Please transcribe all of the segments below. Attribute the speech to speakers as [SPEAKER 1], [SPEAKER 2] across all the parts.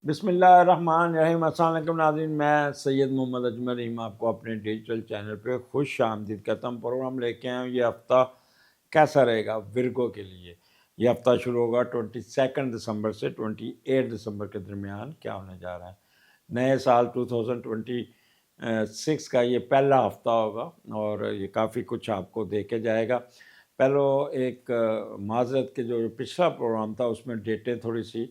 [SPEAKER 1] بسم اللہ الرحمن الرحیم۔ السلام علیکم ناظرین، میں سید محمد اجمل رحیم آپ کو اپنے ڈیجیٹل چینل پہ خوش آمدید کہتا ہوں۔ پروگرام لے کے آئے ہوں، یہ ہفتہ کیسا رہے گا ورگو کے لیے۔ یہ ہفتہ شروع ہوگا 22 دسمبر سے 28 دسمبر کے درمیان کیا ہونے جا رہا ہے۔ نئے سال 2026 کا یہ پہلا ہفتہ ہوگا اور یہ کافی کچھ آپ کو دے کے جائے گا۔ پہلو ایک معذرت کے جو پچھلا پروگرام تھا اس میں ڈیٹیں تھوڑی سی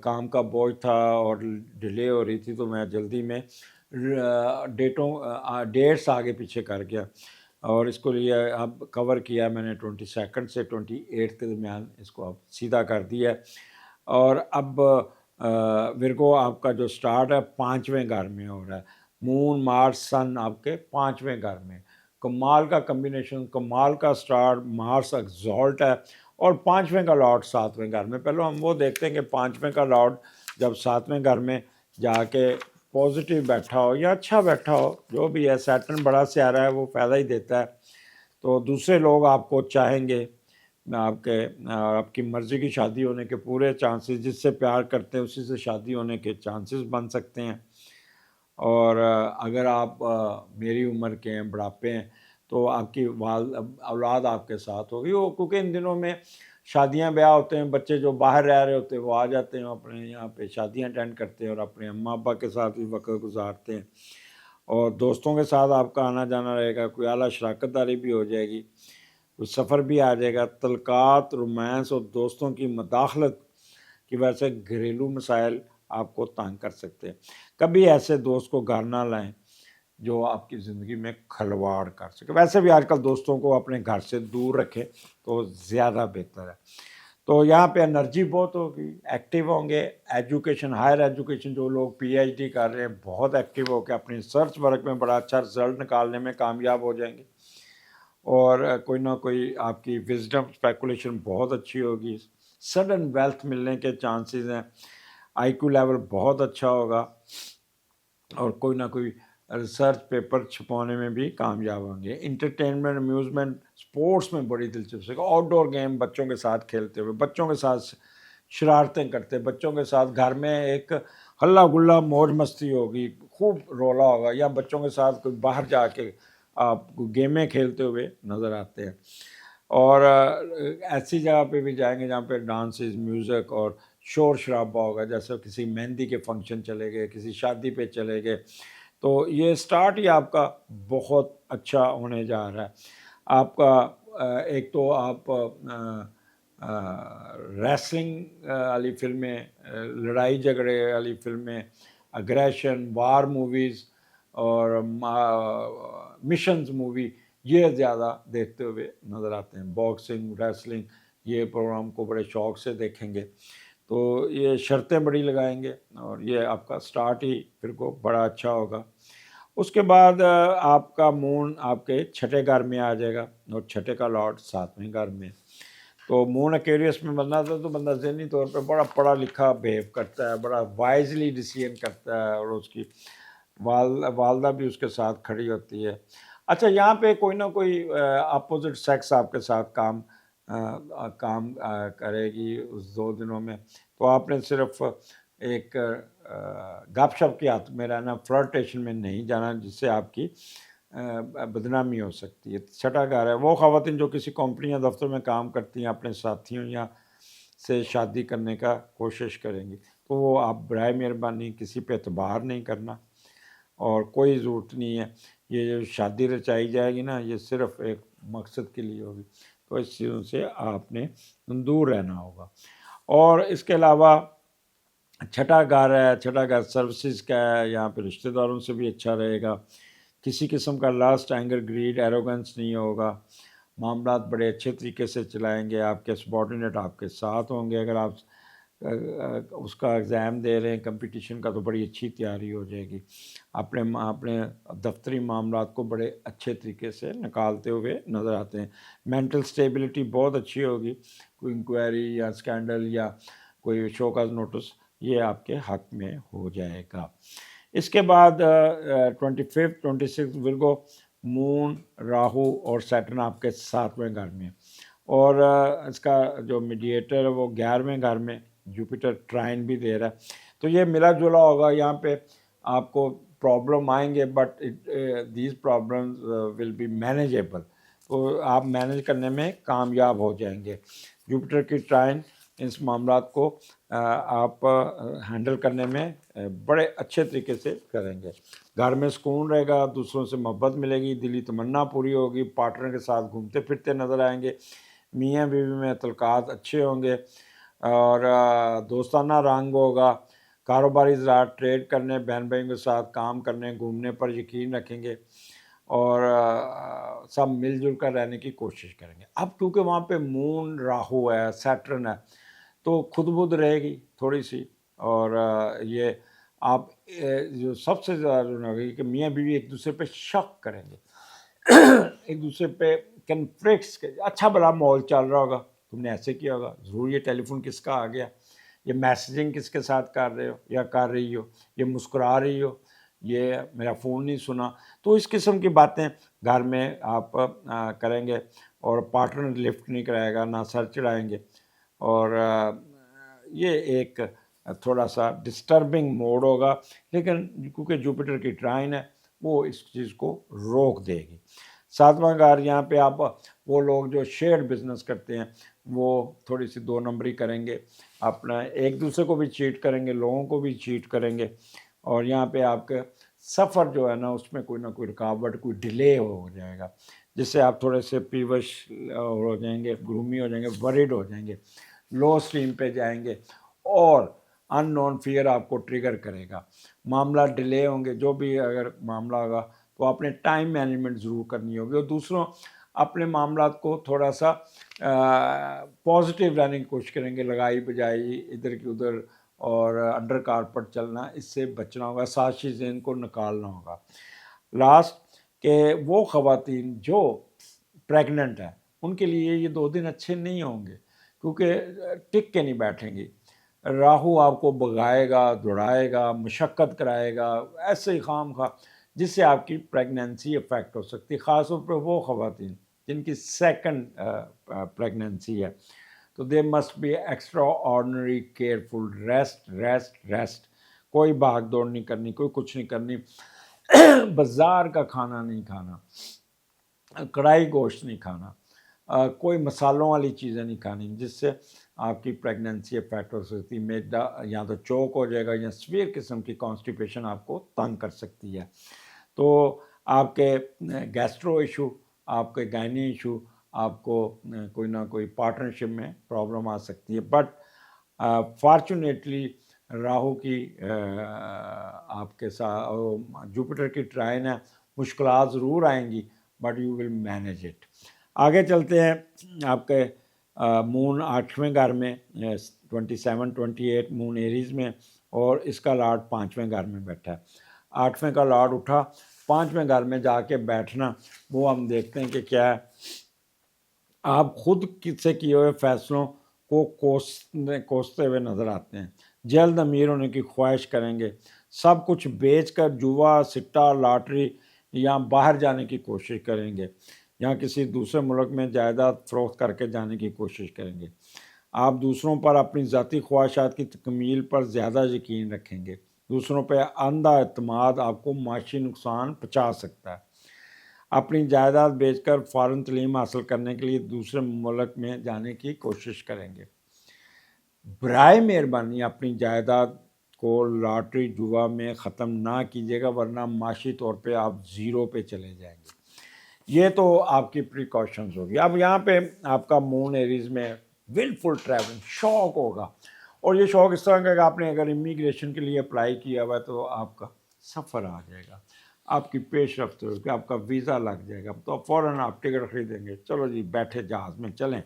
[SPEAKER 1] کام کا بوجھ تھا اور ڈیلے ہو رہی تھی، تو میں جلدی میں ڈیٹس آگے پیچھے کر گیا اور اس کو لیے اب کور کیا میں نے 22 سے 28 کے درمیان، اس کو اب سیدھا کر دیا ہے۔ اور اب ورگو آپ کا جو سٹارٹ ہے 5ویں گھر میں ہو رہا ہے۔ مون مارس سن آپ کے 5ویں گھر میں، کمال کا کمبینیشن، کمال کا سٹارٹ، مارس ایگزالٹ ہے اور 5ویں کا لارڈ 7ویں گھر میں۔ پہلے ہم وہ دیکھتے ہیں کہ 5ویں کا لارڈ جب 7ویں گھر میں جا کے پازیٹیو بیٹھا ہو یا اچھا بیٹھا ہو، جو بھی ہے، سیٹرن بڑا سیارہ ہے، وہ فائدہ ہی دیتا ہے، تو دوسرے لوگ آپ کو چاہیں گے، آپ کی مرضی کی شادی ہونے کے پورے چانسز، جس سے پیار کرتے ہیں اسی سے شادی ہونے کے چانسز بن سکتے ہیں۔ اور اگر آپ میری عمر کے ہیں، بڑھاپے ہیں، تو آپ کی اولاد آپ کے ساتھ ہوگی، وہ کیونکہ ان دنوں میں شادیاں بیاہ ہوتے ہیں، بچے جو باہر رہ رہے ہوتے ہیں وہ آ جاتے ہیں، اپنے یہاں پہ شادیاں اٹینڈ کرتے ہیں اور اپنے اماں ابا کے ساتھ بھی وقت گزارتے ہیں، اور دوستوں کے ساتھ آپ کا آنا جانا رہے گا، کوئی اعلیٰ شراکت داری بھی ہو جائے گی، کوئی سفر بھی آ جائے گا۔ تعلقات، رومانس اور دوستوں کی مداخلت کی وجہ سے گھریلو مسائل آپ کو تنگ کر سکتے ہیں۔ کبھی ایسے دوست کو گھر نہ لائیں جو آپ کی زندگی میں کھلواڑ کر سکے۔ ویسے بھی آج کل دوستوں کو اپنے گھر سے دور رکھیں تو زیادہ بہتر ہے۔ تو یہاں پہ انرجی بہت ہوگی، ایکٹیو ہوں گے۔ ایجوکیشن، ہائر ایجوکیشن، جو لوگ پی ایچ ڈی کر رہے ہیں بہت ایکٹیو ہو کے اپنی ریسرچ ورک میں بڑا اچھا رزلٹ نکالنے میں کامیاب ہو جائیں گے، اور کوئی نہ کوئی آپ کی وزڈم اسپیکولیشن بہت اچھی ہوگی، سڈن ویلتھ ملنے کے چانسز ہیں، آئی کیو لیول بہت اچھا ہوگا، اور کوئی نہ کوئی ریسرچ پیپر چھپانے میں بھی کامیاب ہوں گے۔ انٹرٹینمنٹ، امیوزمنٹ، سپورٹس میں بڑی دلچسپی، آؤٹ ڈور گیم بچوں کے ساتھ کھیلتے ہوئے، بچوں کے ساتھ شرارتیں کرتے، بچوں کے ساتھ گھر میں ایک ہلا گلا موج مستی ہوگی، خوب رولا ہوگا، یا بچوں کے ساتھ کوئی باہر جا کے آپ گیمیں کھیلتے ہوئے نظر آتے ہیں۔ اور ایسی جگہ پہ بھی جائیں گے جہاں پہ ڈانسز، میوزک اور شور شرابہ ہوگا، جیسے کسی مہندی کے فنکشن چلے گئے، کسی شادی پہ چلے گئے، تو یہ سٹارٹ ہی آپ کا بہت اچھا ہونے جا رہا ہے۔ آپ کا ایک تو آپ ریسلنگ والی فلمیں، لڑائی جھگڑے والی فلمیں، اگریشن، وار موویز اور مشنز مووی، یہ زیادہ دیکھتے ہوئے نظر آتے ہیں۔ باکسنگ، ریسلنگ، یہ پروگرام کو بڑے شوق سے دیکھیں گے، تو یہ شرطیں بڑی لگائیں گے، اور یہ آپ کا سٹارٹ ہی پھر کو بڑا اچھا ہوگا۔ اس کے بعد آپ کا مون آپ کے 6 گھر میں آ جائے گا، اور 6 کا لارڈ 7ویں گھر میں۔ تو مون ایکویریس میں بننا تھا تو بندہ ذہنی طور پہ بڑا پڑھا لکھا بیہیو کرتا ہے، بڑا وائزلی ڈیسیژن کرتا ہے، اور اس کی والدہ بھی اس کے ساتھ کھڑی ہوتی ہے۔ اچھا، یہاں پہ کوئی نہ کوئی اپوزٹ سیکس آپ کے ساتھ کام کرے گی اس 2 دنوں میں، تو آپ نے صرف ایک گپ شپ کے ہاتھ میں رہنا، فلرٹیشن میں نہیں جانا، جس سے آپ کی بدنامی ہو سکتی ہے۔ 6 گھر ہے، وہ خواتین جو کسی کمپنی یا دفتر میں کام کرتی ہیں اپنے ساتھیوں یا سے شادی کرنے کا کوشش کریں گی، تو وہ آپ برائے مہربانی کسی پہ اعتبار نہیں کرنا، اور کوئی ضرورت نہیں ہے، یہ جو شادی رچائی جائے گی نا، یہ صرف ایک مقصد کے لیے ہوگی، تو اس چیزوں سے آپ نے دور رہنا ہوگا۔ اور اس کے علاوہ 6 گھر ہے، 6 گھر سروسز کا ہے، یہاں پہ رشتہ داروں سے بھی اچھا رہے گا، کسی قسم کا لاسٹ اینگر، گریڈ، ایروگنس نہیں ہوگا، معاملات بڑے اچھے طریقے سے چلائیں گے، آپ کے سبارڈینیٹ آپ کے ساتھ ہوں گے، اگر آپ اس کا ایگزام دے رہے ہیں کمپٹیشن کا، تو بڑی اچھی تیاری ہو جائے گی، اپنے دفتری معاملات کو بڑے اچھے طریقے سے نکالتے ہوئے نظر آتے ہیں۔ مینٹل سٹیبلٹی بہت اچھی ہوگی، کوئی انکوائری یا اسکینڈل یا کوئی شو کاز نوٹس، یہ آپ کے حق میں ہو جائے گا۔ اس کے بعد 25 26 ورگو، مون، راہو اور سیٹرن آپ کے 7ویں گھر میں، اور اس کا جو میڈیٹر ہے وہ 11ویں گھر میں، جوپیٹر ٹرائن بھی دے رہا ہے، تو یہ ملا جلا ہوگا. یہاں پہ آپ کو پرابلم آئیں گے but these problems will be manageable, تو آپ مینیج کرنے میں کامیاب ہو جائیں گے. جوپیٹر کی ٹرائن اس معاملات کو آپ ہینڈل کرنے میں بڑے اچھے طریقے سے کریں گے. گھر میں سکون رہے گا، دوسروں سے محبت ملے گی، دلی تمنا پوری ہوگی، پارٹنر کے ساتھ گھومتے پھرتے نظر آئیں گے، میاں بیوی میں تعلقات اچھے ہوں گے، اور دوستانہ رنگ ہوگا. کاروباری زراعت، ٹریڈ کرنے، بہن بھائیوں کے ساتھ کام کرنے، گھومنے پر یقین رکھیں گے، اور سب مل جل کر رہنے کی کوشش کریں گے. اب کیونکہ وہاں پہ مون راہو ہے، سیٹرن ہے، تو خود بد رہے گی تھوڑی سی. اور یہ آپ جو سب سے زیادہ ہوگی کہ میاں بیوی ایک دوسرے پہ شک کریں گے، ایک دوسرے پہ کنفلکٹس کے. اچھا بھلا ماحول چل رہا ہوگا، تم نے ایسے کیا ہوگا، ضرور یہ ٹیلی فون کس کا آ گیا، یہ میسیجنگ کس کے ساتھ کر رہے ہو یا کر رہی ہو، یہ مسکرا رہی ہو، یہ میرا فون نہیں سنا. تو اس قسم کی باتیں گھر میں آپ کریں گے، اور پارٹنر لفٹ نہیں کرائے گا، نہ سر چڑھائیں گے. اور یہ ایک تھوڑا سا ڈسٹربنگ موڈ ہوگا، لیکن کیونکہ جوپیٹر کی ٹرائن ہے وہ اس چیز کو روک دے گی. 7واں گھر، یہاں پہ آپ وہ لوگ جو شیئر بزنس کرتے ہیں وہ تھوڑی سی 2 نمبری کریں گے، اپنا ایک دوسرے کو بھی چیٹ کریں گے، لوگوں کو بھی چیٹ کریں گے. اور یہاں پہ آپ کا سفر جو ہے نا اس میں کوئی نہ کوئی رکاوٹ، کوئی ڈیلے ہو جائے گا، جس سے آپ تھوڑے سے پیوش ہو جائیں گے، گرومی ہو جائیں گے، ورڈ ہو جائیں گے، لو اسٹیم پہ جائیں گے، اور ان نون فیئر آپ کو ٹریگر کرے گا. معاملہ ڈیلے ہوں گے، جو بھی اگر معاملہ ہوگا تو آپ نے ٹائم مینجمنٹ ضرور کرنی ہوگی، اور دوسروں اپنے معاملات کو تھوڑا سا پازیٹیو رہنے کی کوشش کریں گے. لگائی بجائی ادھر کی ادھر اور انڈر کارپٹ چلنا، اس سے بچنا ہوگا، سازشی ذہن کو نکالنا ہوگا. لاسٹ کہ وہ خواتین جو پریگننٹ ہیں ان کے لیے یہ 2 دن اچھے نہیں ہوں گے، کیونکہ ٹک کے نہیں بیٹھیں گی. راہو آپ کو بگائے گا، دوڑائے گا، مشقت کرائے گا، ایسے ہی خام خواہ، جس سے آپ کی پریگننسی افیکٹ ہو سکتی ہے، خاص طور پہ وہ خواتین جن کی سیکنڈ پریگننسی ہے. تو they must be extraordinary careful. Rest rest rest, کوئی بھاگ دوڑ نہیں کرنی، کوئی کچھ نہیں کرنی، بازار کا کھانا نہیں کھانا، کڑھائی گوشت نہیں کھانا، کوئی مسالوں والی چیزیں نہیں کھانی، جس سے آپ کی پریگننسی افیکٹ ہو سکتی. میدا یا تو چوک ہو جائے گا، یا سویر قسم کی کانسٹیپیشن آپ کو تنگ کر سکتی ہے. تو آپ کے گیسٹرو ایشو، آپ کے گائنی ایشو، آپ کو کوئی نہ کوئی پارٹنرشپ میں پرابلم آ سکتی ہے. بٹ فارچونیٹلی راہو کی آپ کے ساتھ جوپیٹر کی ٹرائن ہے، مشکلات ضرور آئیں گی but you will manage it. آگے چلتے ہیں. آپ کے مون 8ویں گھر میں 27 28 مون ایریز میں، اور اس کا لارڈ 5ویں گھر میں بیٹھا ہے. 8ویں کا لارڈ اٹھا 5ویں گھر میں جا کے بیٹھنا، وہ ہم دیکھتے ہیں کہ کیا ہے. آپ خود سے کیے ہوئے فیصلوں کو کوستے ہوئے نظر آتے ہیں، جلد امیر ہونے کی خواہش کریں گے، سب کچھ بیچ کر جوا، سٹا، لاٹری یا باہر جانے کی کوشش کریں گے، یا کسی دوسرے ملک میں جائیداد فروخت کر کے جانے کی کوشش کریں گے. آپ دوسروں پر اپنی ذاتی خواہشات کی تکمیل پر زیادہ یقین رکھیں گے. دوسروں پہ اندھا اعتماد آپ کو معاشی نقصان پہنچا سکتا ہے. اپنی جائیداد بیچ کر فوراً تعلیم حاصل کرنے کے لیے دوسرے ملک میں جانے کی کوشش کریں گے. برائے مہربانی اپنی جائیداد کو لاٹری جوا میں ختم نہ کیجیے گا، ورنہ معاشی طور پہ آپ زیرو پہ چلے جائیں گے. یہ تو آپ کی پریکاشنز ہوگی. اب یہاں پہ آپ کا مون ایریز میں ولفل ٹریولنگ شوق ہوگا، اور یہ شوق اس طرح کا کہ آپ نے اگر امیگریشن کے لیے اپلائی کیا ہوا ہے تو آپ کا سفر آ جائے گا، آپ کی پیش رفت ہوگی، آپ کا ویزا لگ جائے گا، تو فوراً آپ ٹکٹ خریدیں گے، چلو جی بیٹھے جہاز میں چلیں.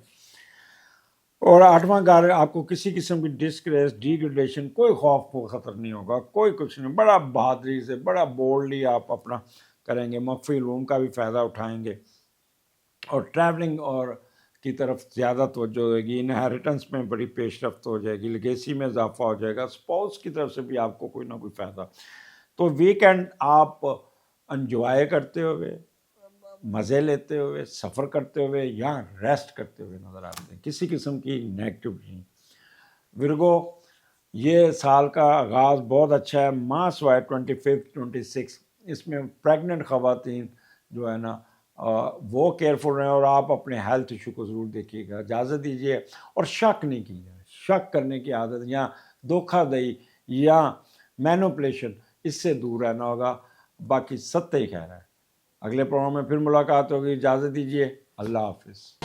[SPEAKER 1] اور 8واں گھر آپ کو کسی قسم کی ڈسگریس، ڈیگریڈیشن، کوئی خوف و خطر نہیں ہوگا، کوئی کچھ نہیں. بڑا بہادری سے، بڑا بولڈلی آپ اپنا کریں گے، مخفی علوم کا بھی فائدہ اٹھائیں گے، اور ٹریولنگ اور کی طرف زیادہ توجہ ہوئے گی. انہیریٹنس میں بڑی پیش رفت ہو جائے گی، لیگیسی میں اضافہ ہو جائے گا، اسپاؤس کی طرف سے بھی آپ کو کوئی نہ کوئی فائدہ. تو ویکینڈ آپ انجوائے کرتے ہوئے، مزے لیتے ہوئے، سفر کرتے ہوئے یا ریسٹ کرتے ہوئے نظر آتے ہیں. کسی قسم کی نیگیٹیوٹی نہیں. ورگو یہ سال کا آغاز بہت اچھا ہے، ماس ہے 25 26، اس میں پریگننٹ خواتین جو ہے نا وہ کیئرفل رہیں، اور آپ اپنے ہیلتھ ایشو کو ضرور دیکھیے گا، اجازت دیجیے، اور شک نہیں کیجیے، شک کرنے کی عادت یا دھوکہ دہی یا مینوپولیشن، اس سے دور رہنا ہوگا۔ باقی ستہ ہی خیر ہے۔ اگلے پروگرام میں پھر ملاقات ہوگی، اجازت دیجیے، اللہ حافظ۔